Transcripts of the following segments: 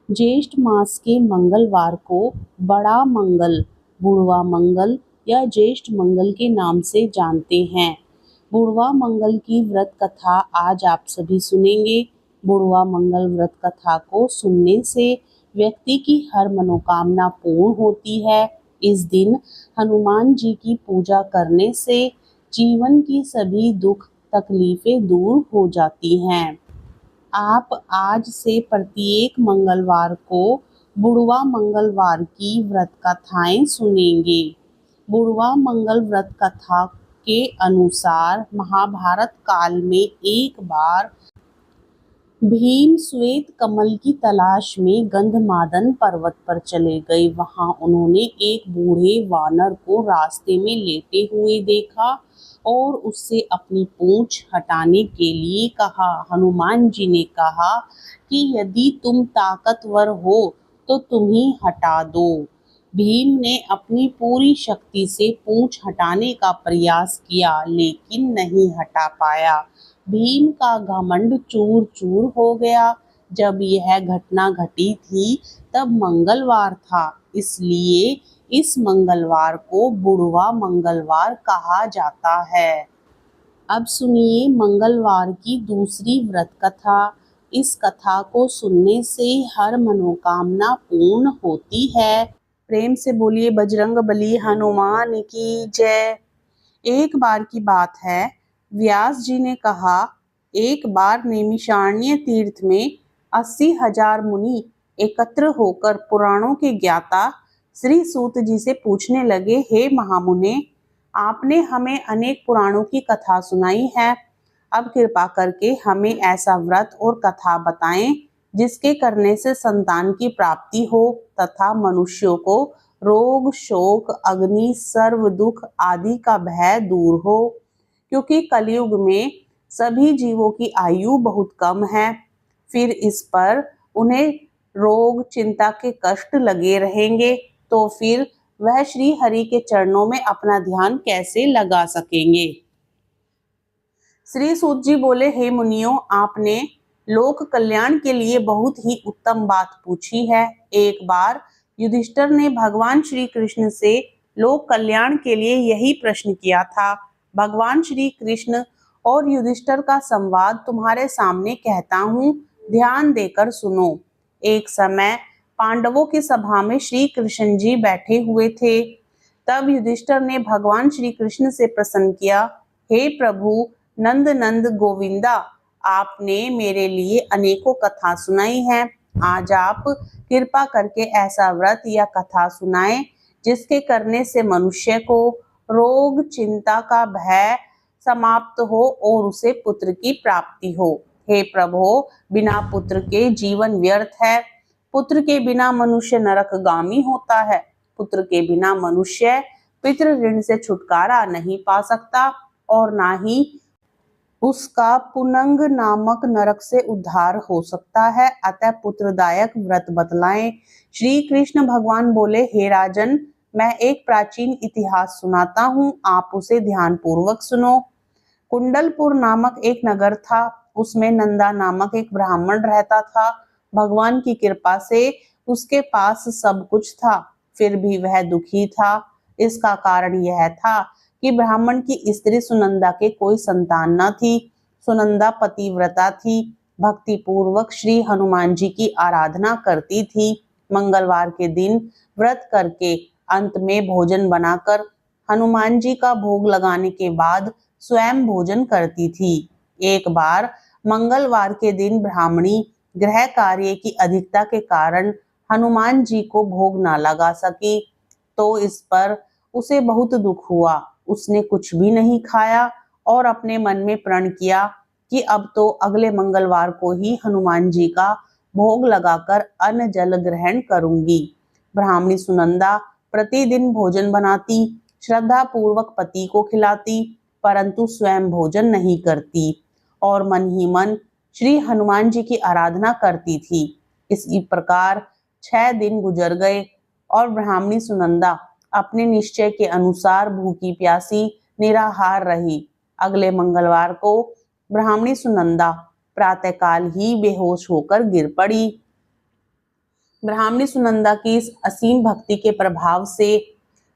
ज्येष्ठ मास के मंगलवार को बड़ा मंगल, बुढ़वा मंगल या ज्येष्ठ मंगल के नाम से जानते हैं। बुढ़वा मंगल की व्रत कथा आज आप सभी सुनेंगे। बुढ़वा मंगल व्रत कथा को सुनने से व्यक्ति की हर मनोकामना पूर्ण होती है। इस दिन हनुमान जी की पूजा करने से जीवन की सभी दुख तकलीफें दूर हो जाती हैं। आप आज से प्रत्येक मंगलवार को बुढ़वा मंगलवार की व्रत कथाएं सुनेंगे। बुढ़वा मंगल व्रत कथा के अनुसार महाभारत काल में एक बार भीम श्वेत कमल की तलाश में गंधमादन पर्वत पर चले गए। वहां उन्होंने एक बूढ़े वानर को रास्ते में लेटे हुए देखा और उससे अपनी पूंछ हटाने के लिए कहा। हनुमान जी ने कहा कि यदि तुम ताकतवर हो तो तुम ही हटा दो। भीम ने अपनी पूरी शक्ति से पूंछ हटाने का प्रयास किया लेकिन नहीं हटा पाया। भीम का घमंड चूर चूर हो गया। जब यह घटना घटी थी तब मंगलवार था, इसलिए इस मंगलवार को बुढ़वा मंगलवार कहा जाता है। अब सुनिए मंगलवार की दूसरी व्रत कथा। इस कथा को सुनने से हर मनोकामना पूर्ण होती है। प्रेम से बोलिए बजरंगबली हनुमान की जय। एक बार की बात है, व्यास जी ने कहा, एक बार नैमिषारण्य तीर्थ में 80,000 मुनि एकत्र होकर पुराणों के ज्ञाता श्री सूत जी से पूछने लगे, हे महामुने, आपने हमें अनेक पुराणों की कथा सुनाई है। अब कृपा करके हमें ऐसा व्रत और कथा बताएं जिसके करने से संतान की प्राप्ति हो तथा मनुष्यों को रोग शोक अग्नि सर्व दुख आदि का भय दूर हो, क्योंकि कलयुग में सभी जीवों की आयु बहुत कम है। फिर इस पर उन्हें रोग चिंता के कष्ट लगे रहेंगे तो फिर वह श्री हरि के चरणों में अपना ध्यान कैसे लगा सकेंगे। श्री सूत जी बोले, हे मुनियों, आपने लोक कल्याण के लिए बहुत ही उत्तम बात पूछी है। एक बार युधिष्ठिर ने भगवान श्री कृष्ण से लोक कल्याण के लिए यही प्रश्न किया था। भगवान श्री कृष्ण और युधिष्ठिर का संवाद तुम्हारे सामने कहता हूँ, ध्यान देकर सुनो। एक समय पांडवों की सभा में श्री कृष्ण जी बैठे हुए थे। तब युधिष्ठिर ने भगवान श्री कृष्ण से प्रश्न किया, हे प्रभु नंद नंद गोविंदा, आपने मेरे लिए अनेकों कथा सुनाई है। आज आप कृपा करके ऐसा व्रत या कथा सुनाएं जिसके करने से मनुष्य को रोग चिंता का भय समाप्त हो और उसे पुत्र की प्राप्ति हो। हे प्रभु, बिना पुत्र के जीवन व्यर्थ है। पुत्र के बिना मनुष्य नरकगामी होता है। पुत्र के बिना मनुष्य पितृ ऋण से छुटकारा नहीं पा सकता और ना ही उसका पुनंग नामक नरक से उद्धार हो सकता है। अतः पुत्रदायक व्रत बतलाएं। श्री कृष्ण भगवान बोले, हे राजन, मैं एक प्राचीन इतिहास सुनाता हूँ, आप उसे ध्यान पूर्वक सुनो। कुंडलपुर नामक एक नगर था। उसमें नंदा नामक एक ब्राह्मण रहता था। भगवान की कृपा से उसके पास सब कुछ था, फिर भी वह दुखी था। इसका कारण यह था कि ब्राह्मण की स्त्री सुनंदा के कोई संतान न थी। सुनंदा पतिव्रता थी, भक्ति पूर्वक श्री हनुमान जी की आराधना करती थी। मंगलवार के दिन व्रत करके अंत में भोजन बनाकर हनुमान जी का भोग लगाने के बाद स्वयं भोजन करती थी। एक बार मंगलवार के दिन ब्राह्मणी गृह कार्य की अधिकता के कारण हनुमान जी को भोग ना लगा सकी, तो इस पर उसे बहुत दुख हुआ। उसने कुछ भी नहीं खाया और अपने मन में प्रण किया कि अब तो अगले मंगलवार को ही हनुमान जी का भोग लगाकर अन्न जल ग्रहण करूंगी। ब्राह्मणी सुनंदा प्रतिदिन भोजन बनाती, श्रद्धा पूर्वक पति को खिलाती, परंतु स्वयं भोजन नहीं करती और मन ही मन श्री हनुमान जी की आराधना करती थी। इसी प्रकार 6 दिन गुजर गए और ब्राह्मणी सुनंदा अपने निश्चय के अनुसार भूखी प्यासी निराहार रही। अगले मंगलवार को ब्राह्मणी सुनंदा प्रातःकाल ही बेहोश होकर गिर पड़ी। ब्राह्मणी सुनंदा की इस असीम भक्ति के प्रभाव से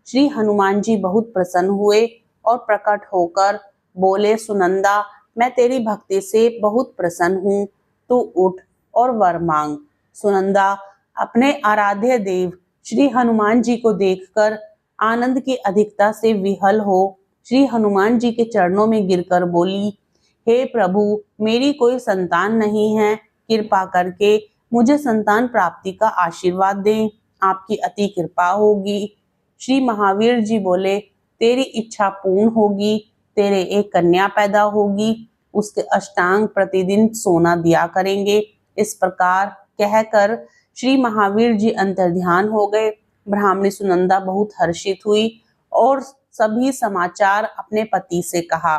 श्री हनुमान जी बहुत प्रसन्न हुए और प्रकट होकर बोले, सुनंदा, मैं तेरी भक्ति से बहुत प्रसन्न हूँ, तू उठ और वर मांग। सुनंदा अपने आराध्य देव श्री हनुमान जी को देखकर आनंद की अधिकता से विहल हो श्री हनुमान जी के चरणों में गिरकर बोली, हे प्रभु, मेरी कोई संतान नहीं है, कृपा करके मुझे संतान प्राप्ति का आशीर्वाद दें, आपकी अति कृपा होगी। श्री महावीर जी बोले, तेरी इच्छा पूर्ण होगी, तेरे एक कन्या पैदा होगी, उसके अष्टांग प्रतिदिन सोना दिया करेंगे। इस प्रकार कहकर श्री महावीर जी अंतर्ध्यान हो गए। ब्राह्मणी सुनंदा बहुत हर्षित हुई और सभी समाचार अपने पति से कहा।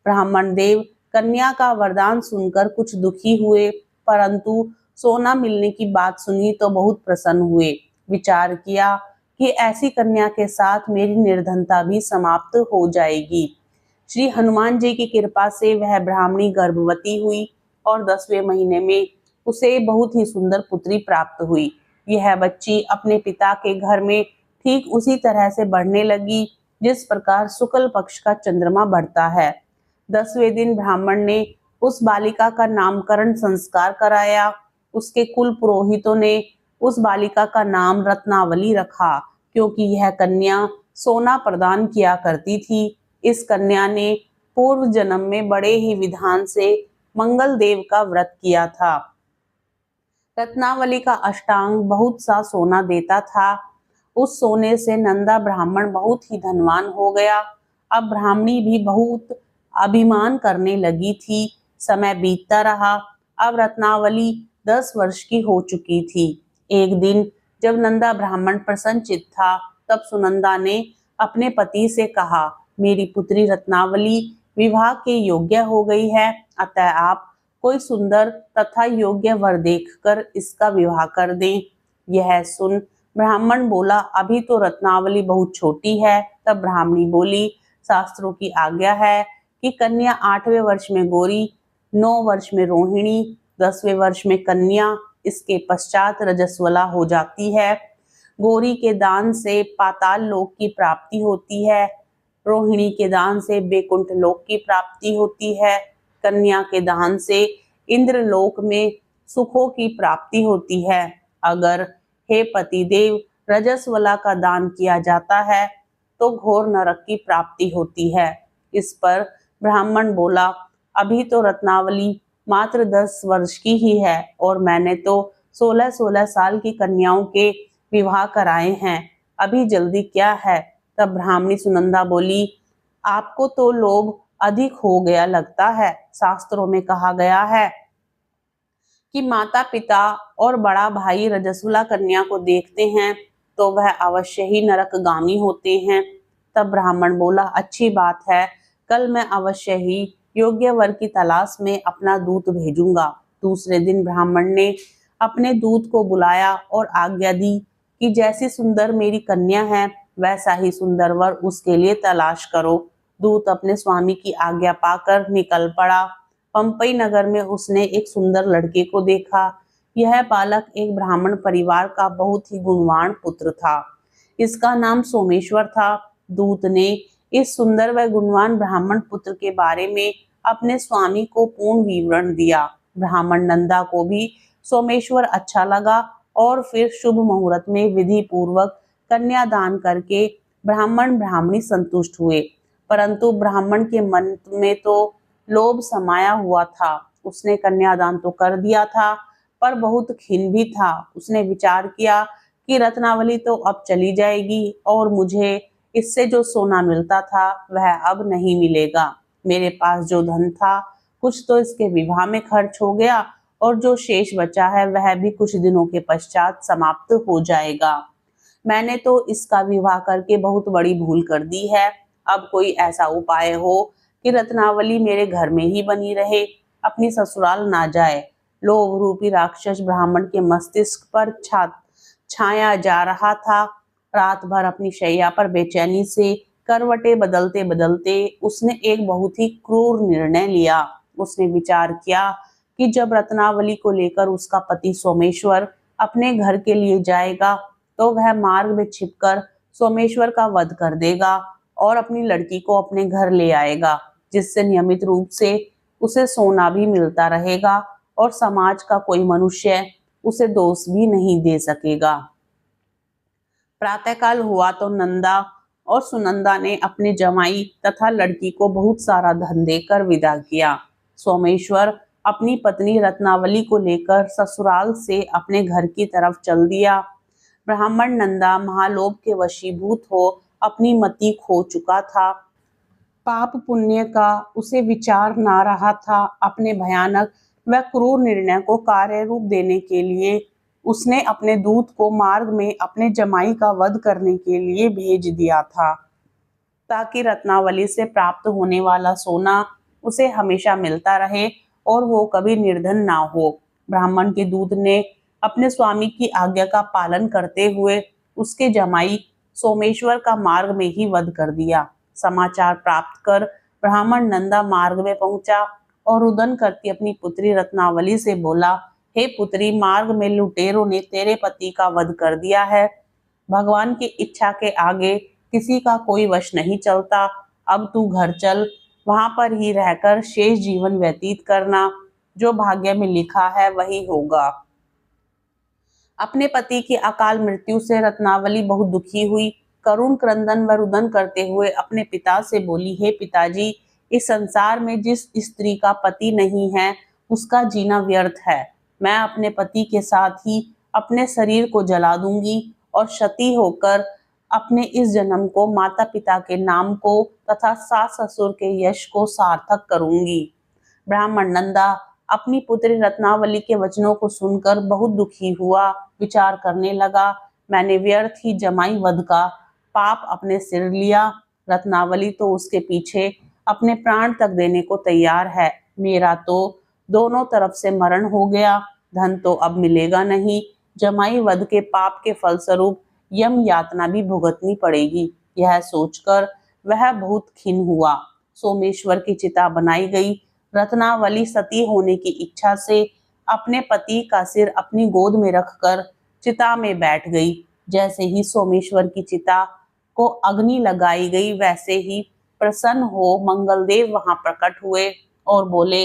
ब्राह्मण देव कन्या का वरदान सुनकर कुछ दुखी हुए, परंतु सोना मिलने की बात सुनी तो बहुत प्रसन्न हुए। विचार किया कि ऐसी कन्या के साथ मेरी निर्धनता भी समाप्त हो जाएगी। श्री हनुमान जी की कृपा से वह ब्राह्मणी गर्भवती हुई और 10वें महीने में उसे बहुत ही सुंदर पुत्री प्राप्त हुई। यह बच्ची अपने पिता के घर में ठीक उसी तरह से बढ़ने लगी जिस प्रकार शुक्ल पक्ष का चंद्रमा बढ़ता है। 10वें दिन ब्राह्मण ने उस बालिका का नामकरण संस्कार कराया। उसके कुल पुरोहितों ने उस बालिका का नाम रत्नावली रखा, क्योंकि यह कन्या सोना प्रदान किया करती थी। इस कन्या ने पूर्व जन्म में बड़े ही विधान से मंगल देव का व्रत किया था। रत्नावली का अष्टांग बहुत सा सोना देता था। उस सोने से नंदा ब्राह्मण बहुत ही धनवान हो गया। अब ब्राह्मणी भी बहुत अभिमान करने लगी थी। समय बीतता रहा। अब रत्नावली 10 वर्ष की हो चुकी थी। एक दिन जब नंदा ब्राह्मण प्रसन्नचित्त था, तब सुनंदा ने अपने पति से कहा, मेरी पुत्री रत्नावली विवाह के योग्य हो गई है, अतः आप कोई सुंदर तथा योग्य वर देखकर इसका विवाह कर दें। यह सुन ब्राह्मण बोला, अभी तो रत्नावली बहुत छोटी है। तब ब्राह्मणी बोली, शास्त्रों की आज्ञा है कि कन्या 8वें वर्ष में गौरी, 9 वर्ष में रोहिणी, 10वें वर्ष में कन्या, इसके पश्चात रजस्वला हो जाती है। गौरी के दान से पाताल लोक की प्राप्ति होती है, रोहिणी के दान से बैकुंठ लोक की प्राप्ति होती है, कन्या के दान से इंद्र लोक में सुखों की प्राप्ति होती है। अगर हे पतिदेव रजस्वला का दान किया जाता है तो घोर नरक की प्राप्ति होती है। इस पर ब्राह्मण बोला, अभी तो रत्नावली मात्र 10 वर्ष की ही है और मैंने तो 16-16 साल की कन्याओं के विवाह कराए हैं, अभी जल्दी क्या है। तब ब्राह्मणी सुनंदा बोली, आपको तो लोभ अधिक हो गया लगता है। शास्त्रों में कहा गया है कि माता पिता और बड़ा भाई रजस्वला कन्या को देखते हैं तो वह अवश्य ही नरकगामी होते हैं। तब ब्राह्मण बोला, अच्छी बात है, कल मैं अवश्य ही योग्य वर की तलाश में अपना दूत भेजूंगा। दूसरे दिन ब्राह्मण ने अपने दूत को बुलाया और आज्ञा दी कि जैसी सुंदर मेरी कन्या है वैसा ही सुंदर वर उसके लिए तलाश करो। दूत अपने स्वामी की आज्ञा पाकर निकल पड़ा। पंपई नगर में उसने एक सुंदर लड़के को देखा। यह बालक एक ब्राह्मण परिवार का बहुत ही गुणवान पुत्र था। इसका नाम सोमेश्वर था। दूत ने इस सुंदर व गुणवान ब्राह्मण पुत्र के बारे में अपने स्वामी को पूर्ण विवरण दिया। ब्राह्मण नंदा को भी सोमेश्वर अच्छा लगा और फिर शुभ मुहूर्त में विधि पूर्वक कन्यादान करके ब्राह्मण ब्राह्मणी संतुष्ट हुए। परंतु ब्राह्मण के मन में तो लोभ समाया हुआ था। उसने कन्यादान तो कर दिया था पर बहुत खिन्न भी था। उसने विचार किया कि रत्नावली तो अब चली जाएगी और मुझे इससे जो सोना मिलता था वह अब नहीं मिलेगा। मेरे पास जो धन था कुछ तो इसके विवाह में खर्च हो गया और जो शेष बचा है वह भी कुछ दिनों के पश्चात समाप्त हो जाएगा। मैंने तो इसका विवाह करके बहुत बड़ी भूल कर दी है। अब कोई ऐसा उपाय हो कि रत्नावली मेरे घर में ही बनी रहे, अपनी ससुराल ना जाए। लोभ रूपी राक्षस ब्राह्मण के मस्तिष्क पर छाया जा रहा था। रात भर अपनी शैया पर बेचैनी से करवटें बदलते बदलते उसने एक बहुत ही क्रूर निर्णय लिया। उसने विचार किया कि जब रत्नावली को लेकर उसका पति सोमेश्वर अपने घर के लिए जाएगा तो वह मार्ग में छिपकर सोमेश्वर का वध कर देगा और अपनी लड़की को अपने घर ले आएगा, जिससे नियमित रूप से उसे सोना भी मिलता रहेगा और समाज का कोई मनुष्य उसे दोष भी नहीं दे सकेगा। प्रातःकाल हुआ तो नंदा और सुनंदा ने अपने जमाई तथा लड़की को बहुत सारा धन देकर विदा किया। सोमेश्वर अपनी पत्नी रत्नावली को लेकर ससुराल से अपने घर की तरफ चल दिया। ब्राह्मण नंदा महालोभ के वशीभूत हो अपनी मति खो चुका था। पाप पुण्य का उसे विचार ना रहा था। अपने भयानक व क्रूर निर्णय को कार्य रूप देने के लिए उसने अपने दूत को मार्ग में अपने जमाई का वध करने के लिए भेज दिया था, ताकि रत्नावली से प्राप्त होने वाला सोना उसे हमेशा मिलता रहे और वो कभी निर्धन ना हो। ब्राह्मण के दूत ने अपने स्वामी की आज्ञा का पालन करते हुए उसके जमाई सोमेश्वर का मार्ग में ही वध कर दिया। समाचार प्राप्त कर ब्राह्मण नंदा मार्ग में पहुंचा और रुदन करती अपनी पुत्री रत्नावली से बोला, हे पुत्री, मार्ग में लुटेरों ने तेरे पति का वध कर दिया है। भगवान की इच्छा के आगे किसी का कोई वश नहीं चलता। अब तू घर चल, वहां पर ही रहकर शेष जीवन व्यतीत करना। जो भाग्य में लिखा है वही होगा। अपने पति की अकाल मृत्यु से रत्नावली बहुत दुखी हुई। करुण क्रंदन व रुदन करते हुए अपने पिता से बोली, हे पिताजी, इस संसार में जिस स्त्री का पति नहीं है उसका जीना व्यर्थ है। मैं अपने पति के साथ ही अपने शरीर को जला दूंगी और क्षति होकर अपने इस जन्म को माता पिता के नाम को तथा सास ससुर के यश को सार्थक करूंगी। ब्राह्मण नंदा अपनी पुत्री रत्नावली के वचनों को सुनकर बहुत दुखी हुआ। विचार करने लगा, मैंने व्यर्थ ही जमाई वध का पाप अपने सिर लिया। रत्नावली तो उसके पीछे अपने प्राण तक देने को तैयार है। मेरा तो दोनों तरफ से मरण हो गया। धन तो अब मिलेगा नहीं। जमाई वध के पाप के फलस्वरूप यम यातना भी भुगतनी पड़ेगी। यह सोचकर वह बहुत खिन्न हुआ। सोमेश्वर की चिता बनाई गई। रत्नावली सती होने की इच्छा से अपने पति का सिर अपनी गोद में रखकर चिता में बैठ गई। जैसे ही सोमेश्वर की चिता को अग्नि लगाई गई, वैसे ही प्रसन्न हो मंगलदेव वहां प्रकट हुए और बोले,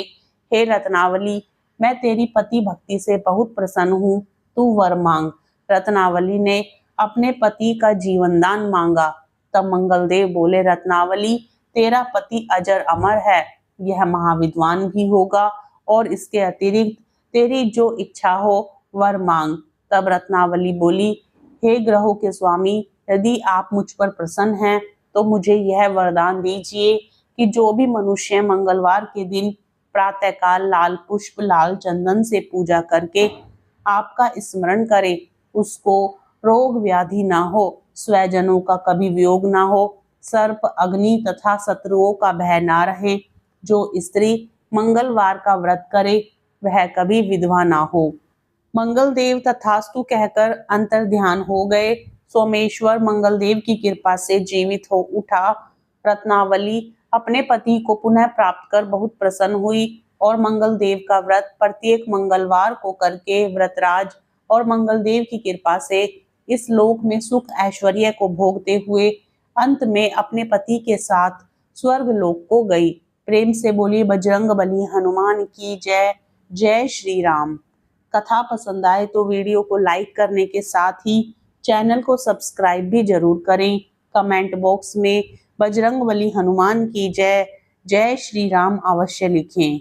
हे रत्नावली, मैं तेरी पति भक्ति से बहुत प्रसन्न हूँ, तू वर मांग। रत्नावली ने अपने पति का जीवन दान मांगा। तब मंगलदेव बोले, रत्नावली, तेरा पति अजर अमर है, यह महाविद्वान भी होगा और इसके अतिरिक्त तेरी जो इच्छा हो वर मांग। तब रत्नावली बोली, हे ग्रहों के स्वामी, यदि आप मुझ पर प्रसन्न हैं तो मुझे यह वरदान दीजिए कि जो भी मनुष्य मंगलवार के दिन प्रातःकाल लाल पुष्प लाल चंदन से पूजा करके आपका स्मरण करे, उसको रोग व्याधि ना हो, स्वजनों का कभी वियोग ना हो, सर्प अग्नि तथा शत्रुओं का भय ना रहे। जो स्त्री मंगलवार का व्रत करे वह कभी विधवा ना हो। मंगलदेव तथास्तु कहकर अंतर ध्यान हो गए। सोमेश्वर मंगलदेव की कृपा से जीवित हो उठा। रत्नावली अपने पति को पुनः प्राप्त कर बहुत प्रसन्न हुई और मंगलदेव का व्रत प्रत्येक मंगलवार को करके व्रतराज और मंगलदेव की कृपा से इस लोक में सुख ऐश्वर्य को भोगते हुए अंत में अपने पति के साथ स्वर्ग लोक को गई। प्रेम से बोली बजरंग बली हनुमान की जय। जय श्री राम। कथा पसंद आए तो वीडियो को लाइक करने के साथ ही चैनल को सब्सक्राइब भी जरूर करें। कमेंट बॉक्स में बजरंग बली हनुमान की जय, जय श्री राम अवश्य लिखें।